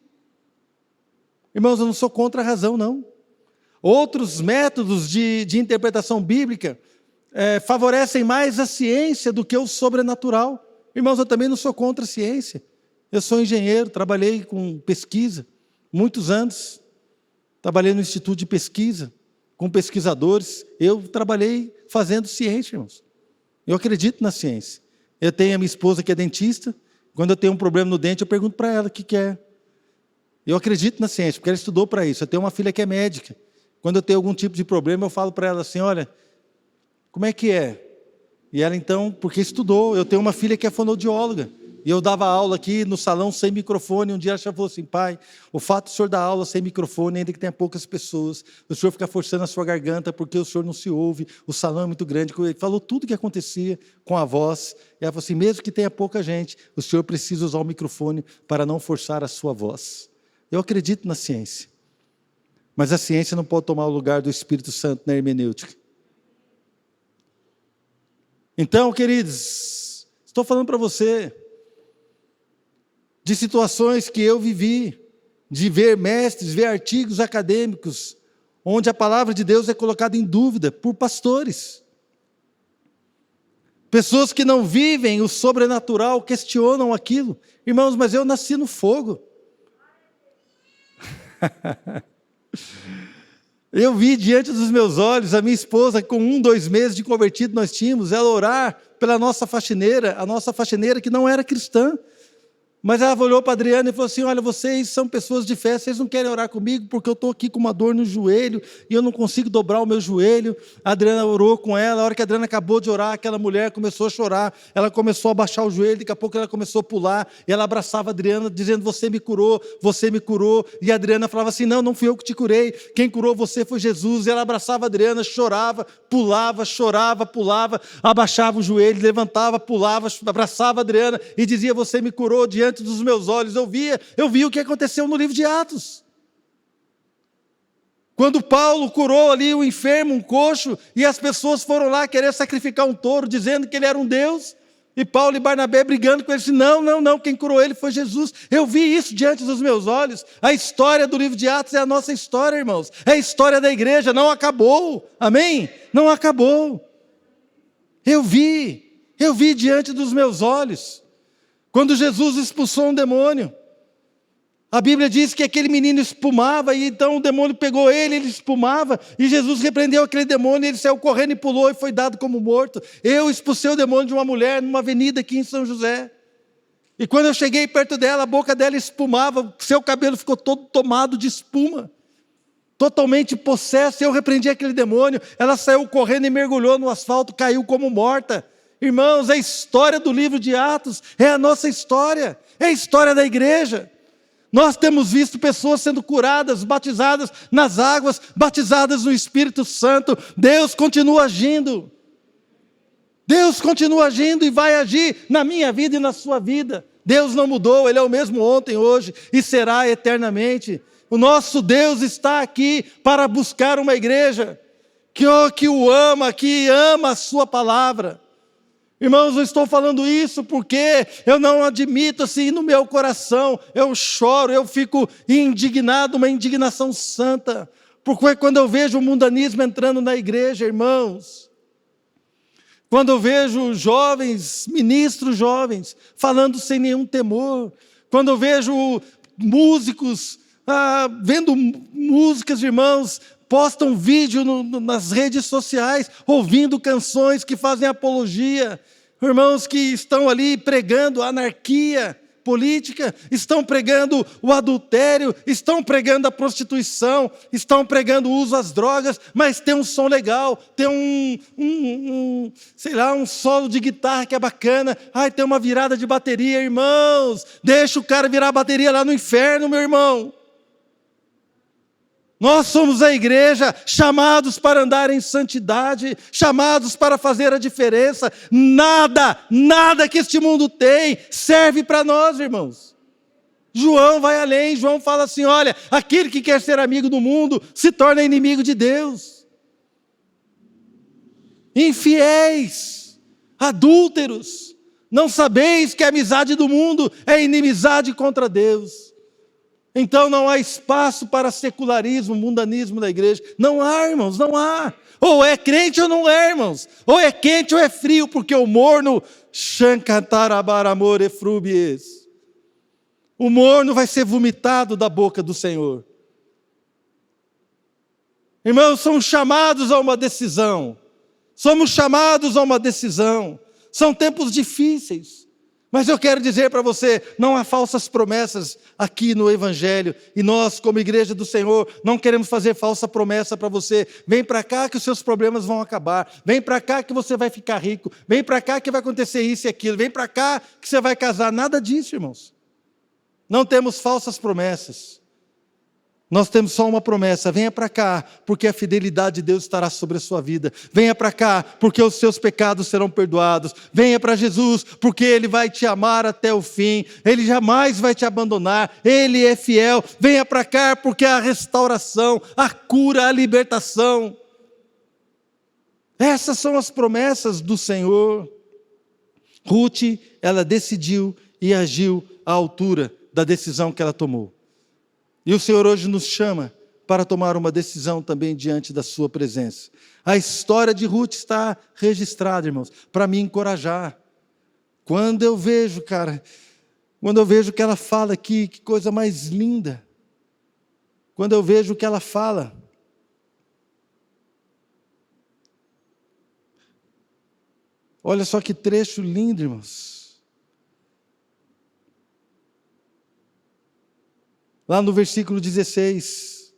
Irmãos, eu não sou contra a razão, não. Outros métodos de interpretação bíblica favorecem mais a ciência do que o sobrenatural. Irmãos, eu também não sou contra a ciência. Eu sou engenheiro, trabalhei com pesquisa, muitos anos. Trabalhei no Instituto de Pesquisa. com pesquisadores. Eu trabalhei fazendo ciência, irmãos. Eu acredito na ciência. Eu tenho a minha esposa que é dentista. Quando eu tenho um problema no dente, eu pergunto para ela o que é. Eu acredito na ciência, porque ela estudou para isso. Eu tenho uma filha que é médica. Quando eu tenho algum tipo de problema, eu falo para ela assim, olha, como é que é? E ela então, porque estudou, eu tenho uma filha que é fonoaudióloga. E eu dava aula aqui no salão sem microfone. Um dia ela falou assim, pai, o fato do senhor dar aula sem microfone, ainda que tenha poucas pessoas, o senhor fica forçando a sua garganta porque o senhor não se ouve, o salão é muito grande. Ele falou tudo o que acontecia com a voz. E ela falou assim, mesmo que tenha pouca gente, o senhor precisa usar o microfone para não forçar a sua voz. Eu acredito na ciência. Mas a ciência não pode tomar o lugar do Espírito Santo na hermenêutica. Então, queridos, estou falando para você de situações que eu vivi, de ver mestres, ver artigos acadêmicos, onde a palavra de Deus é colocada em dúvida por pastores. Pessoas que não vivem o sobrenatural questionam aquilo. Irmãos, mas eu nasci no fogo. Eu vi diante dos meus olhos a minha esposa com 1, 2 meses de convertido nós tínhamos, ela orar pela nossa faxineira, a nossa faxineira que não era cristã. Mas ela olhou para a Adriana e falou assim, olha, vocês são pessoas de fé, vocês não querem orar comigo porque eu estou aqui com uma dor no joelho e eu não consigo dobrar o meu joelho. A Adriana orou com ela, a hora que a Adriana acabou de orar, aquela mulher começou a chorar, ela começou a baixar o joelho, daqui a pouco ela começou a pular, e ela abraçava a Adriana dizendo, você me curou, e a Adriana falava assim, não fui eu que te curei, quem curou você foi Jesus. E ela abraçava a Adriana, chorava, pulava, abaixava o joelho, levantava, pulava, abraçava a Adriana e dizia, você me curou diante dos meus olhos. Eu vi o que aconteceu no livro de Atos. Quando Paulo curou ali o enfermo, um coxo, e as pessoas foram lá querer sacrificar um touro, dizendo que ele era um Deus, e Paulo e Barnabé brigando com ele, disse, não, quem curou ele foi Jesus. Eu vi isso diante dos meus olhos. A história do livro de Atos é a nossa história, irmãos. É a história da igreja, não acabou. Amém? Não acabou. Eu vi diante dos meus olhos. Quando Jesus expulsou um demônio, a Bíblia diz que aquele menino espumava, e então o demônio pegou ele espumava, e Jesus repreendeu aquele demônio, ele saiu correndo e pulou e foi dado como morto. Eu expulsei o demônio de uma mulher numa avenida aqui em São José, e quando eu cheguei perto dela, a boca dela espumava, seu cabelo ficou todo tomado de espuma, totalmente possessa. Eu repreendi aquele demônio, ela saiu correndo e mergulhou no asfalto, caiu como morta. Irmãos, a história do livro de Atos é a nossa história, é a história da igreja. Nós temos visto pessoas sendo curadas, batizadas nas águas, batizadas no Espírito Santo. Deus continua agindo. Deus continua agindo e vai agir na minha vida e na sua vida. Deus não mudou, Ele é o mesmo ontem, hoje e será eternamente. O nosso Deus está aqui para buscar uma igreja que o ama, que ama a sua palavra. Irmãos, eu estou falando isso porque eu não admito assim no meu coração, eu choro, eu fico indignado, uma indignação santa, porque quando eu vejo o mundanismo entrando na igreja, irmãos, quando eu vejo jovens, ministros jovens, falando sem nenhum temor, quando eu vejo músicos, vendo músicas, irmãos, postam vídeo nas redes sociais, ouvindo canções que fazem apologia, irmãos que estão ali pregando anarquia política, estão pregando o adultério, estão pregando a prostituição, estão pregando o uso às drogas, mas tem um som legal, tem um solo de guitarra que é bacana, tem uma virada de bateria, irmãos, deixa o cara virar a bateria lá no inferno, meu irmão. Nós somos a igreja, chamados para andar em santidade, chamados para fazer a diferença. Nada que este mundo tem serve para nós, irmãos. João vai além, João fala assim, olha, aquele que quer ser amigo do mundo, se torna inimigo de Deus. Infiéis, adúlteros, não sabeis que a amizade do mundo é inimizade contra Deus. Então não há espaço para secularismo, mundanismo na igreja. Não há, irmãos, não há. Ou é crente ou não é, irmãos. Ou é quente ou é frio, porque o morno, o morno vai ser vomitado da boca do Senhor. Irmãos, somos chamados a uma decisão. Somos chamados a uma decisão. São tempos difíceis. Mas eu quero dizer para você, não há falsas promessas aqui no Evangelho. E nós, como igreja do Senhor, não queremos fazer falsa promessa para você. Vem para cá que os seus problemas vão acabar. Vem para cá que você vai ficar rico. Vem para cá que vai acontecer isso e aquilo. Vem para cá que você vai casar. Nada disso, irmãos. Não temos falsas promessas. Nós temos só uma promessa: venha para cá, porque a fidelidade de Deus estará sobre a sua vida. Venha para cá, porque os seus pecados serão perdoados. Venha para Jesus, porque Ele vai te amar até o fim. Ele jamais vai te abandonar. Ele é fiel. Venha para cá, porque a restauração, a cura, a libertação. Essas são as promessas do Senhor. Ruth, ela decidiu e agiu à altura da decisão que ela tomou. E o Senhor hoje nos chama para tomar uma decisão também diante da sua presença. A história de Ruth está registrada, irmãos, para me encorajar. Quando eu vejo, que ela fala aqui, que coisa mais linda. Quando eu vejo o que ela fala. Olha só que trecho lindo, irmãos. Lá no versículo 16,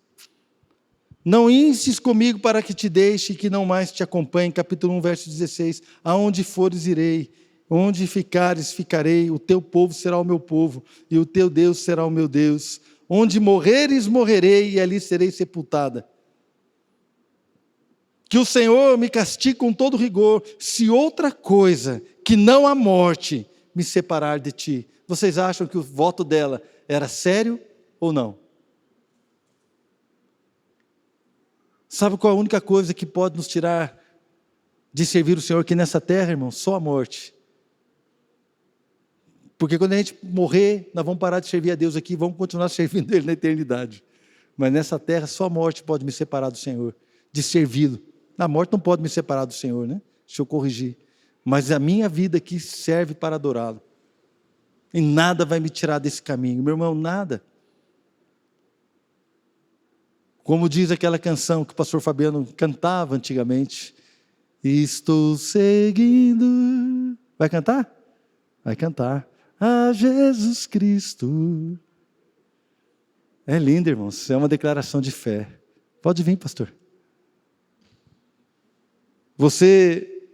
não instes comigo para que te deixe e que não mais te acompanhe, capítulo 1, verso 16, aonde fores irei, onde ficares ficarei, o teu povo será o meu povo, e o teu Deus será o meu Deus, onde morreres morrerei, e ali serei sepultada. Que o Senhor me castigue com todo rigor, se outra coisa, que não a morte, me separar de ti. Vocês acham que o voto dela era sério ou não? Sabe qual é a única coisa que pode nos tirar de servir o Senhor aqui nessa terra, irmão? Só a morte. Porque quando a gente morrer, nós vamos parar de servir a Deus aqui, vamos continuar servindo Ele na eternidade. Mas nessa terra, só a morte pode me separar do Senhor, de servi-lo. A morte não pode me separar do Senhor, né? Deixa eu corrigir. Mas a minha vida aqui serve para adorá-lo. E nada vai me tirar desse caminho. Meu irmão, nada. Como diz aquela canção que o pastor Fabiano cantava antigamente. Estou seguindo. Vai cantar? Vai cantar. A Jesus Cristo. É lindo, irmãos. É uma declaração de fé. Pode vir, pastor. Você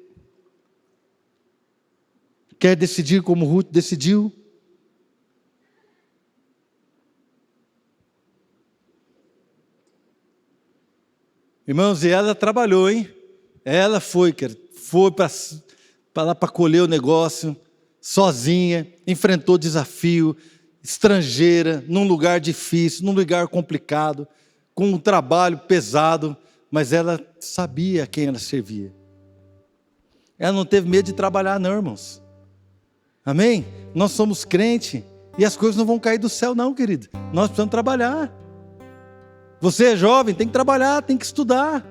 quer decidir como Ruth decidiu? Irmãos, e ela trabalhou, hein? Ela foi para lá para colher o negócio, sozinha, enfrentou desafio, estrangeira, num lugar difícil, num lugar complicado, com um trabalho pesado, mas ela sabia a quem ela servia. Ela não teve medo de trabalhar não, irmãos. Amém? Nós somos crente e as coisas não vão cair do céu não, querido. Nós precisamos trabalhar. Você é jovem, tem que trabalhar, tem que estudar.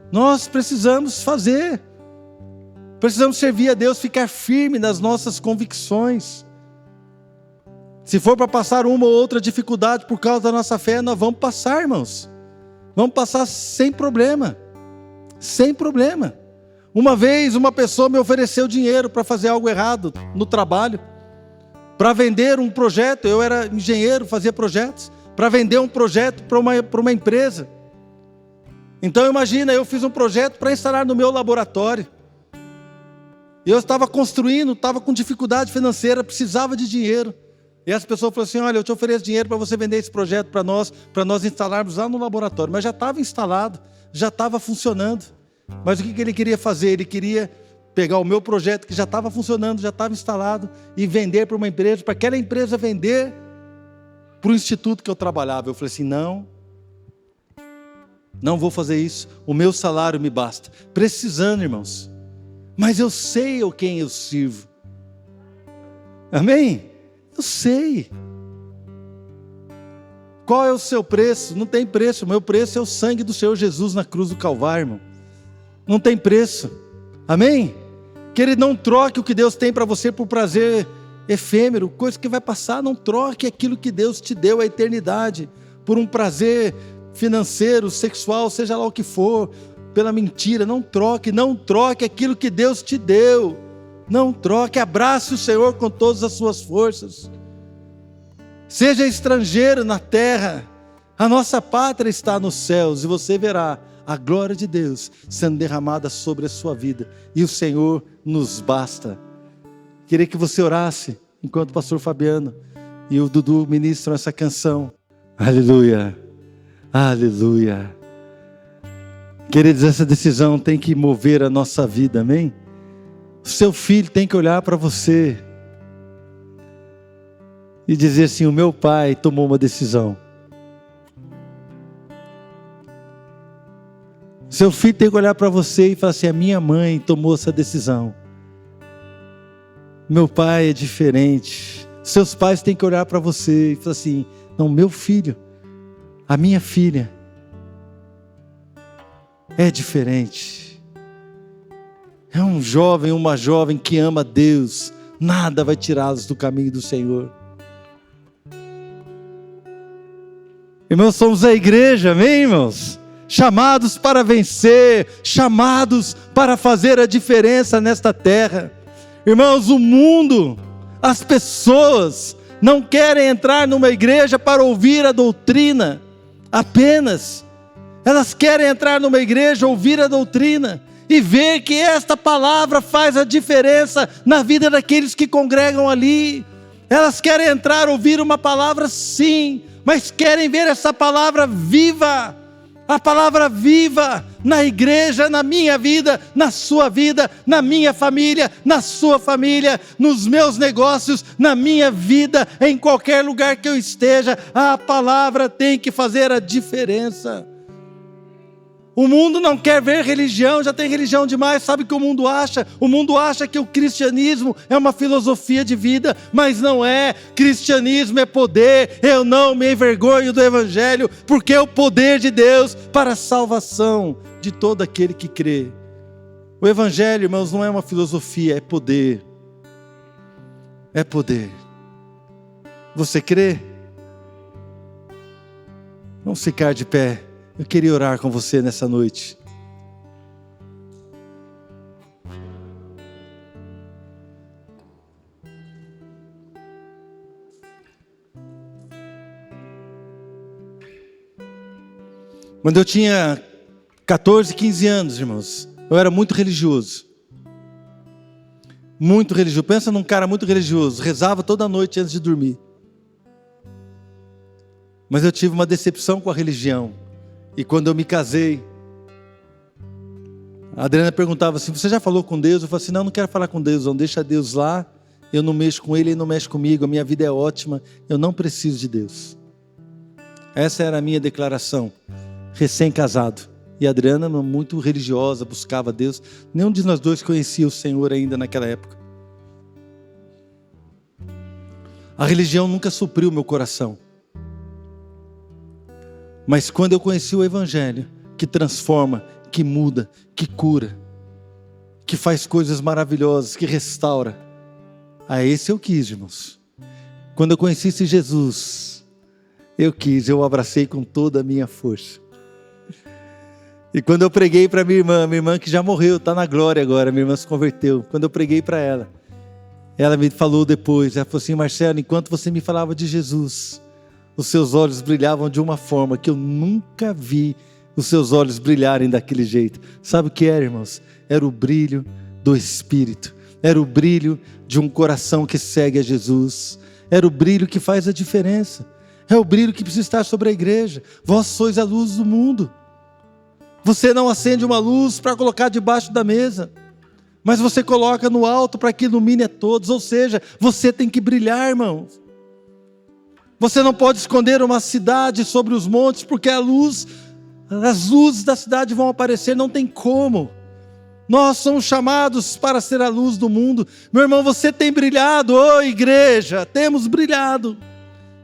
Nós precisamos fazer. Precisamos servir a Deus, ficar firme nas nossas convicções. Se for para passar uma ou outra dificuldade por causa da nossa fé, nós vamos passar, irmãos. Vamos passar sem problema. Sem problema. Uma vez uma pessoa me ofereceu dinheiro para fazer algo errado no trabalho. Para vender um projeto, eu era engenheiro, fazia projetos. Para vender um projeto para uma empresa. Então imagina, eu fiz um projeto para instalar no meu laboratório. Eu estava construindo, estava com dificuldade financeira, precisava de dinheiro. E as pessoas falaram assim, olha, eu te ofereço dinheiro para você vender esse projeto para nós instalarmos lá no laboratório. Mas já estava instalado, já estava funcionando. Mas o que ele queria fazer? Ele queria pegar o meu projeto que já estava funcionando, já estava instalado, e vender para uma empresa, para aquela empresa vender para o instituto que eu trabalhava. Eu falei assim, não vou fazer isso, o meu salário me basta. Precisando, irmãos, mas eu sei a quem eu sirvo. Amém? Eu sei. Qual é o seu preço? Não tem preço, o meu preço é o sangue do Senhor Jesus na cruz do Calvário, irmão. Não tem preço. Amém? Que Ele não troque o que Deus tem para você por prazer efêmero, coisa que vai passar. Não troque aquilo que Deus te deu, a eternidade, por um prazer financeiro, sexual, seja lá o que for, pela mentira. Não troque aquilo que Deus te deu. Não troque, abrace o Senhor com todas as suas forças. Seja estrangeiro na terra, a nossa pátria está nos céus, e você verá a glória de Deus sendo derramada sobre a sua vida, e o Senhor nos basta. Queria que você orasse, enquanto o pastor Fabiano e o Dudu ministram essa canção. Aleluia, aleluia. Queridos, essa decisão tem que mover a nossa vida, amém? O seu filho tem que olhar para você e dizer assim: o meu pai tomou uma decisão. Seu filho tem que olhar para você e falar assim: a minha mãe tomou essa decisão. Meu pai é diferente. Seus pais têm que olhar para você e falar assim: não, meu filho, a minha filha é diferente. É um jovem, uma jovem que ama Deus. Nada vai tirá-los do caminho do Senhor. Irmãos, somos a igreja, amém, irmãos? Chamados para vencer, chamados para fazer a diferença nesta terra. Irmãos, o mundo, as pessoas não querem entrar numa igreja para ouvir a doutrina apenas. Elas querem entrar numa igreja, ouvir a doutrina e ver que esta palavra faz a diferença na vida daqueles que congregam ali. Elas querem entrar, ouvir uma palavra, sim, mas querem ver essa palavra viva. A palavra viva na igreja, na minha vida, na sua vida, na minha família, na sua família, nos meus negócios, na minha vida, em qualquer lugar que eu esteja. A palavra tem que fazer a diferença. O mundo não quer ver religião, já tem religião demais. Sabe o que o mundo acha? O mundo acha que o cristianismo é uma filosofia de vida, mas não é. Cristianismo é poder. Eu não me envergonho do evangelho, porque é o poder de Deus para a salvação de todo aquele que crê. O evangelho, irmãos, não é uma filosofia, é poder. É poder. Você crê? Vamos ficar de pé. Eu queria orar com você nessa noite. Quando eu tinha 14, 15 anos, irmãos, eu era muito religioso. Muito religioso. Pensa num cara muito religioso. Rezava toda noite antes de dormir. Mas eu tive uma decepção com a religião. E quando eu me casei, a Adriana perguntava assim: você já falou com Deus? Eu falei assim: não quero falar com Deus, não, deixa Deus lá, eu não mexo com Ele, Ele não mexe comigo, a minha vida é ótima, eu não preciso de Deus. Essa era a minha declaração, recém-casado. E a Adriana, muito religiosa, buscava Deus. Nenhum de nós dois conhecia o Senhor ainda naquela época. A religião nunca supriu meu coração. Mas quando eu conheci o evangelho, que transforma, que muda, que cura, que faz coisas maravilhosas, que restaura, a esse eu quis, irmãos. Quando eu conheci esse Jesus, eu abracei com toda a minha força. E quando eu preguei para minha irmã que já morreu, está na glória agora, minha irmã se converteu. Quando eu preguei para ela me falou depois, ela falou assim: Marcelo, enquanto você me falava de Jesus, os seus olhos brilhavam de uma forma que eu nunca vi os seus olhos brilharem daquele jeito. Sabe o que era, irmãos? Era o brilho do Espírito. Era o brilho de um coração que segue a Jesus. Era o brilho que faz a diferença. É o brilho que precisa estar sobre a igreja. Vós sois a luz do mundo. Você não acende uma luz para colocar debaixo da mesa, mas você coloca no alto para que ilumine a todos. Ou seja, você tem que brilhar, irmãos. Você não pode esconder uma cidade sobre os montes, porque as luzes da cidade vão aparecer, não tem como. Nós somos chamados para ser a luz do mundo. Meu irmão, você tem brilhado, ô igreja, temos brilhado,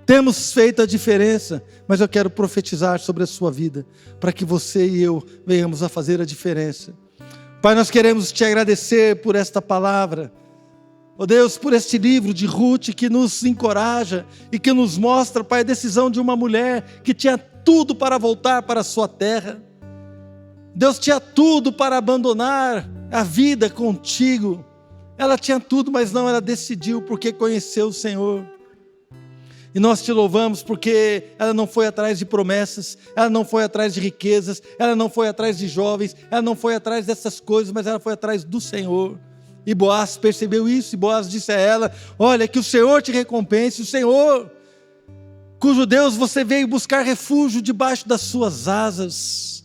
temos feito a diferença, mas eu quero profetizar sobre a sua vida, para que você e eu venhamos a fazer a diferença. Pai, nós queremos te agradecer por esta palavra. Ó Deus, por este livro de Ruth que nos encoraja e que nos mostra, Pai, a decisão de uma mulher que tinha tudo para voltar para a sua terra. Deus tinha tudo para abandonar a vida contigo. Ela tinha tudo, mas não, ela decidiu porque conheceu o Senhor. E nós te louvamos porque ela não foi atrás de promessas, ela não foi atrás de riquezas, ela não foi atrás de jovens, ela não foi atrás dessas coisas, mas ela foi atrás do Senhor. E Boaz percebeu isso, e Boaz disse a ela: olha, que o Senhor te recompense, o Senhor, cujo Deus você veio buscar refúgio debaixo das suas asas.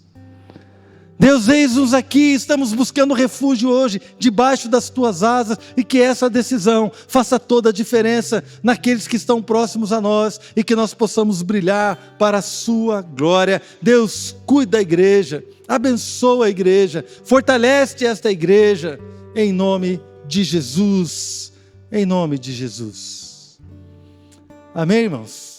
Deus, eis-nos aqui, estamos buscando refúgio hoje, debaixo das tuas asas, e que essa decisão faça toda a diferença naqueles que estão próximos a nós, e que nós possamos brilhar para a sua glória. Deus, cuida da igreja, abençoa a igreja, fortalece esta igreja, em nome de Jesus, em nome de Jesus. Amém, irmãos?